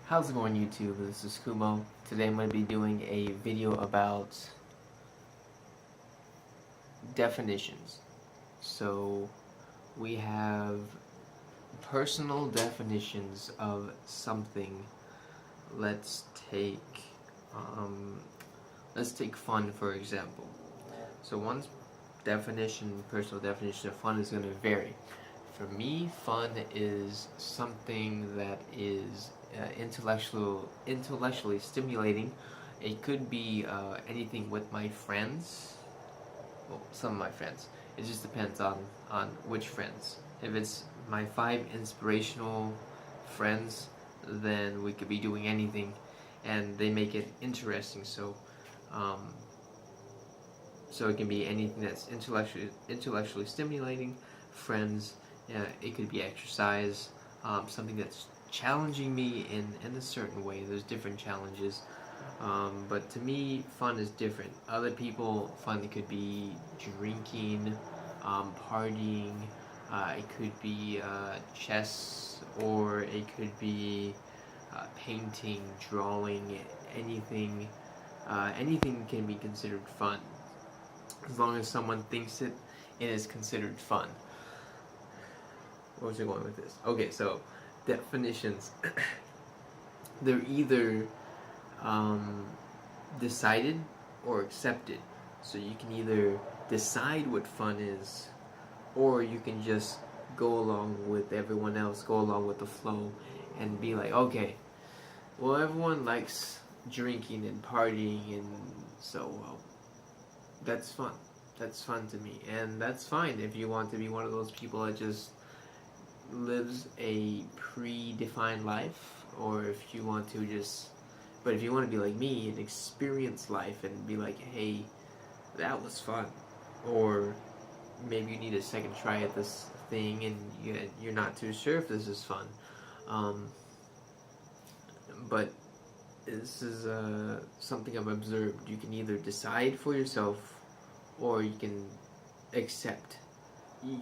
How's it going, YouTube? This is Kumo. Today I'm going to be doing a video about definitions. So we have personal definitions of something. Let's take fun, for example. So one's personal definition of fun is going to vary. For me, fun is something that is intellectually stimulating. It could be anything with my friends. Well, some of my friends. It just depends on which friends. If it's my 5 inspirational friends, then we could be doing anything, and they make it interesting. So it can be anything that's intellectually stimulating. Friends. It could be exercise, something that's challenging me in a certain way. There's different challenges, but to me, fun is different. Other people, fun could be drinking, partying. It could be chess, or it could be painting, drawing, anything. Anything can be considered fun, as long as someone thinks it is considered fun. Where was I going with this? Okay, so definitions. They're either decided or accepted. So you can either decide what fun is, or you can just go along with everyone else, go along with the flow, and be like, okay, well, everyone likes drinking and partying, and so that's fun. That's fun to me, and that's fine if you want to be one of those people that just lives a predefined life, or if you want to but if you want to be like me and experience life and be like, hey, that was fun, or maybe you need a second try at this thing and you're not too sure if this is fun, but this is something I've observed. You can either decide for yourself, or you can accept.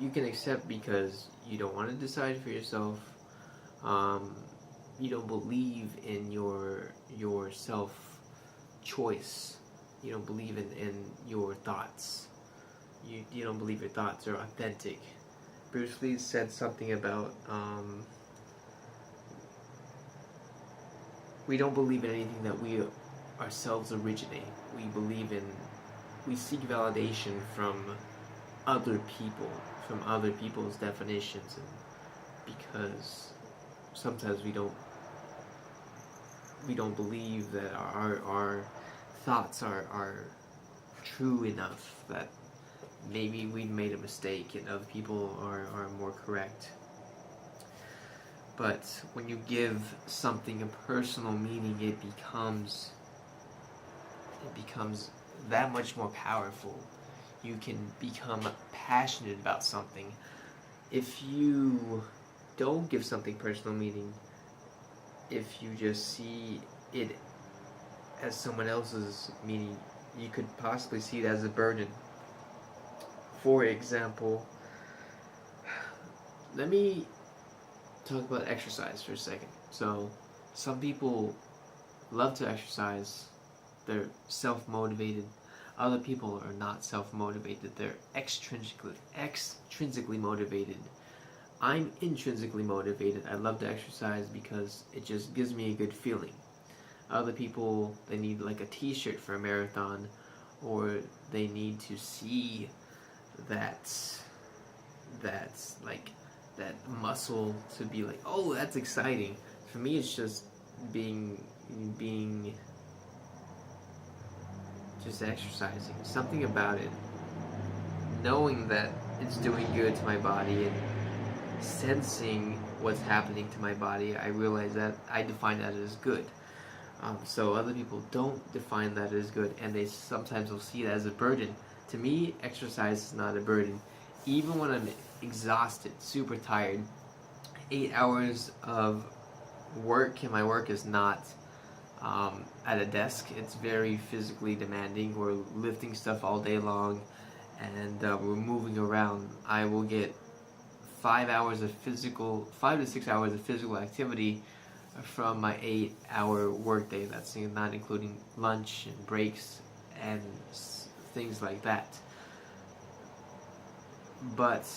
You can accept because you don't want to decide for yourself. You don't believe in your self-choice. You don't believe in your thoughts. You don't believe your thoughts are authentic. Bruce Lee said something about we don't believe in anything that we ourselves originate. We seek validation from other people, from other people's definitions, and because sometimes we don't believe that our thoughts are true enough, that maybe we made a mistake and other people are more correct. But when you give something a personal meaning, it becomes that much more powerful. You can become passionate about something. If you don't give something personal meaning, if you just see it as someone else's meaning, you could possibly see it as a burden. For example, let me talk about exercise for a second. So, some people love to exercise. They're self-motivated. Other people are not self-motivated. They're extrinsically motivated. I'm intrinsically motivated. I love to exercise because it just gives me a good feeling. Other people, they need like a t-shirt for a marathon, or they need to see that's like that muscle to be like, oh, that's exciting. For me, it's just being just exercising. Something about it, knowing that it's doing good to my body and sensing what's happening to my body, I realize that I define that as good. So other people don't define that as good, and they sometimes will see it as a burden. To me, exercise is not a burden. Even when I'm exhausted, super tired, 8 hours of work, and my work is not at a desk. It's very physically demanding. We're lifting stuff all day long, and we're moving around. I will get 5 to 6 hours of physical activity from my 8-hour workday. That's not including lunch and breaks and things like that. But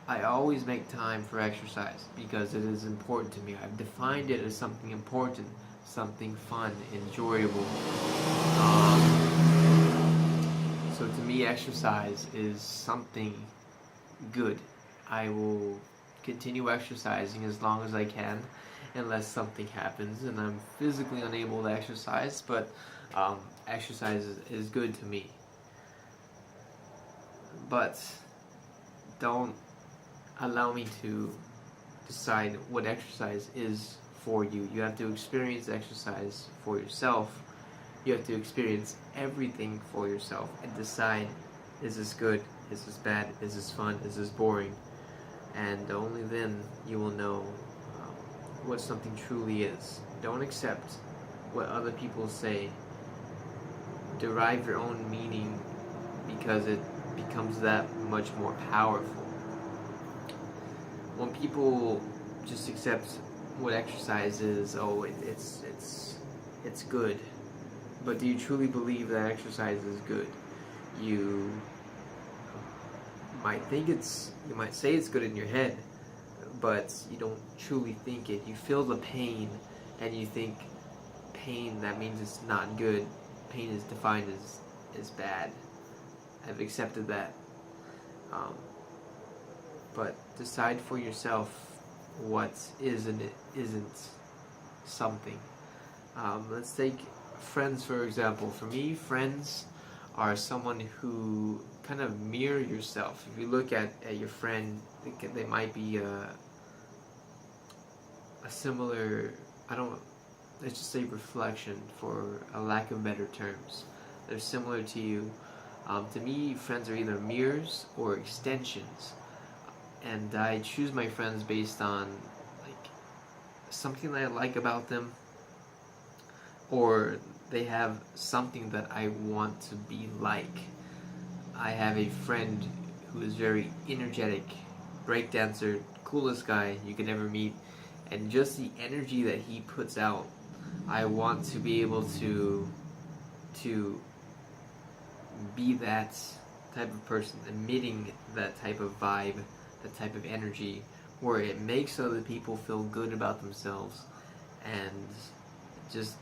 I always make time for exercise because it is important to me. I've defined it as something important, something fun, enjoyable. So to me, exercise is something good. I will continue exercising as long as I can, unless something happens and I'm physically unable to exercise, but exercise is good to me. But don't allow me to decide what exercise is for you. You have to experience exercise for yourself. You have to experience everything for yourself and decide, is this good, is this bad, is this fun, is this boring? And only then you will know what something truly is. Don't accept what other people say. Derive your own meaning, because it becomes that much more powerful. When people just accept what exercise is, oh, it's good. But do you truly believe that exercise is good? You might you might say it's good in your head, but you don't truly think it. You feel the pain, and you think pain, that means it's not good. Pain is defined as bad. I've accepted that. But decide for yourself what is and isn't something. Let's take friends, for example. For me, friends are someone who kind of mirror yourself. If you look at your friend, they might be a similar, let's just say reflection, for a lack of better terms. They're similar to you. To me, friends are either mirrors or extensions. And I choose my friends based on something that I like about them, or they have something that I want to be like. I have a friend who is very energetic, breakdancer, coolest guy you could ever meet, and just the energy that he puts out, I want to be able to be that type of person, emitting that type of vibe, that type of energy, where it makes other people feel good about themselves and just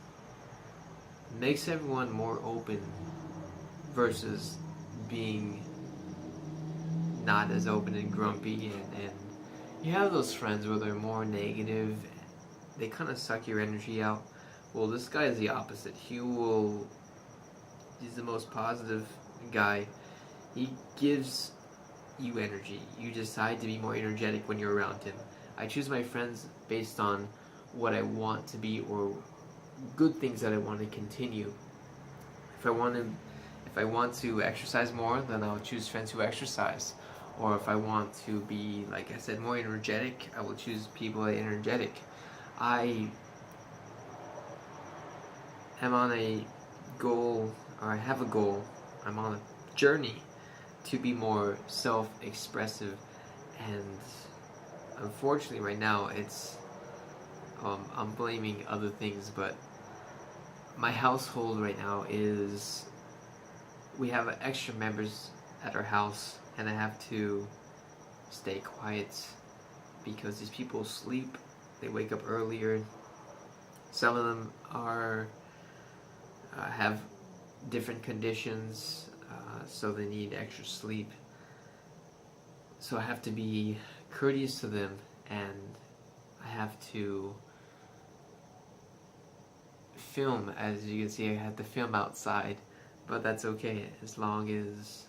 makes everyone more open versus being not as open and grumpy. And you have those friends where they're more negative, they kind of suck your energy out. Well, this guy is the opposite. He's the most positive guy. He gives you energy. You decide to be more energetic when you're around him. I choose my friends based on what I want to be, or good things that I want to continue. If I want to exercise more, then I'll choose friends who exercise. Or if I want to be, like I said, more energetic, I will choose people that are energetic. I am on a goal, or I have a goal. I'm on a journey to be more self-expressive, and unfortunately right now it's I'm blaming other things, but my household right now is, we have extra members at our house, and I have to stay quiet because these people sleep, they wake up earlier. Some of them have different conditions, so they need extra sleep. So I have to be courteous to them, and I have to film. As you can see, I have to film outside, but that's okay as long as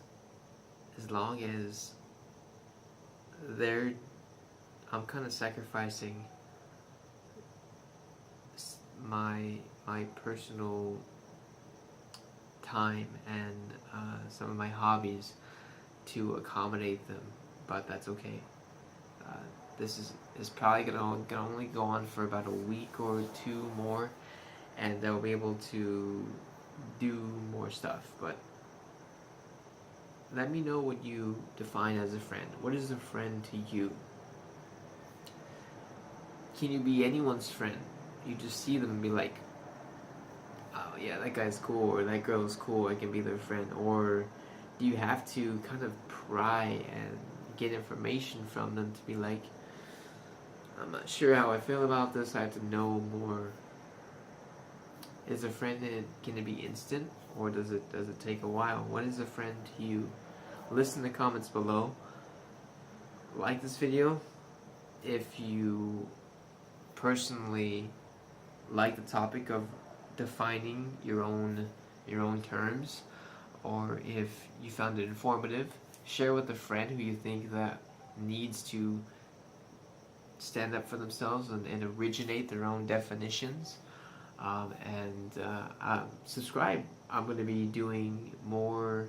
I'm kind of sacrificing my personal time and some of my hobbies to accommodate them, but that's okay. This is probably gonna only go on for about a week or two more, and I'll be able to do more stuff. But let me know what you define as a friend. What is a friend to you? Can you be anyone's friend? you just see them and be like, oh yeah, that guy's cool, or that girl is cool, I can be their friend? Or do you have to kind of pry and get information from them to be like, I'm not sure how I feel about this, I have to know more? Is a friend going to be instant, or does it take a while? What is a friend to you? List in the comments below. Like this video if you personally like the topic of defining your own terms, or if you found it informative. Share with a friend who you think that needs to stand up for themselves and originate their own definitions. Subscribe. I'm going to be doing more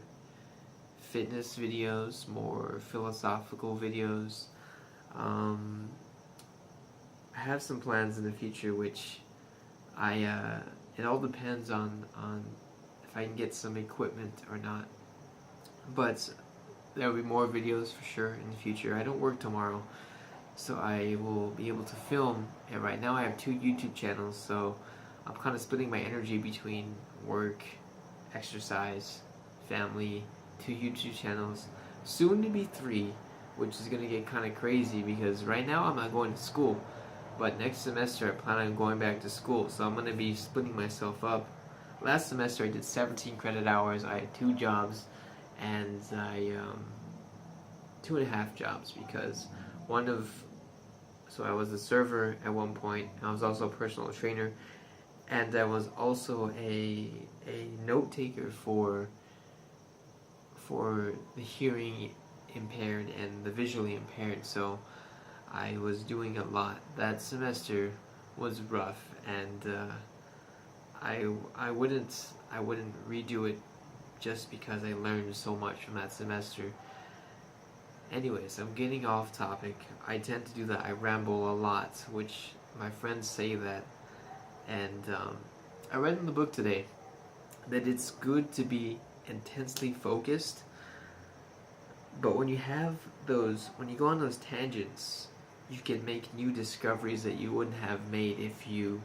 fitness videos, more philosophical videos. I have some plans in the future, which it all depends on if I can get some equipment or not. But there will be more videos for sure in the future. I don't work tomorrow, so I will be able to film. And right now I have 2 YouTube channels, so I'm kind of splitting my energy between work, exercise, family, 2 YouTube channels, soon to be 3, which is going to get kind of crazy because right now I'm not going to school, but next semester I plan on going back to school, so I'm going to be splitting myself up. Last semester I did 17 credit hours, I had 2 jobs, and I 2.5 jobs because so I was a server at one point, I was also a personal trainer, and I was also a note taker for the hearing impaired and the visually impaired, so I was doing a lot. That semester was rough, and I wouldn't redo it just because I learned so much from that semester. Anyways, I'm getting off topic. I tend to do that. I ramble a lot, which my friends say that. And I read in the book today that it's good to be intensely focused, but when you go on those tangents, you can make new discoveries that you wouldn't have made if you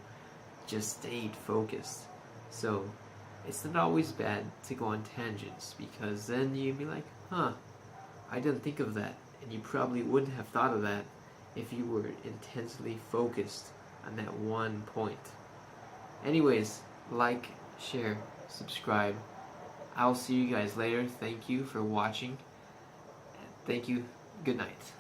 just stayed focused. So it's not always bad to go on tangents, because then you'd be like, huh, I didn't think of that, and you probably wouldn't have thought of that if you were intensely focused on that one point. Anyways, like, share, subscribe. I'll see you guys later. Thank you for watching. Thank you. Good night.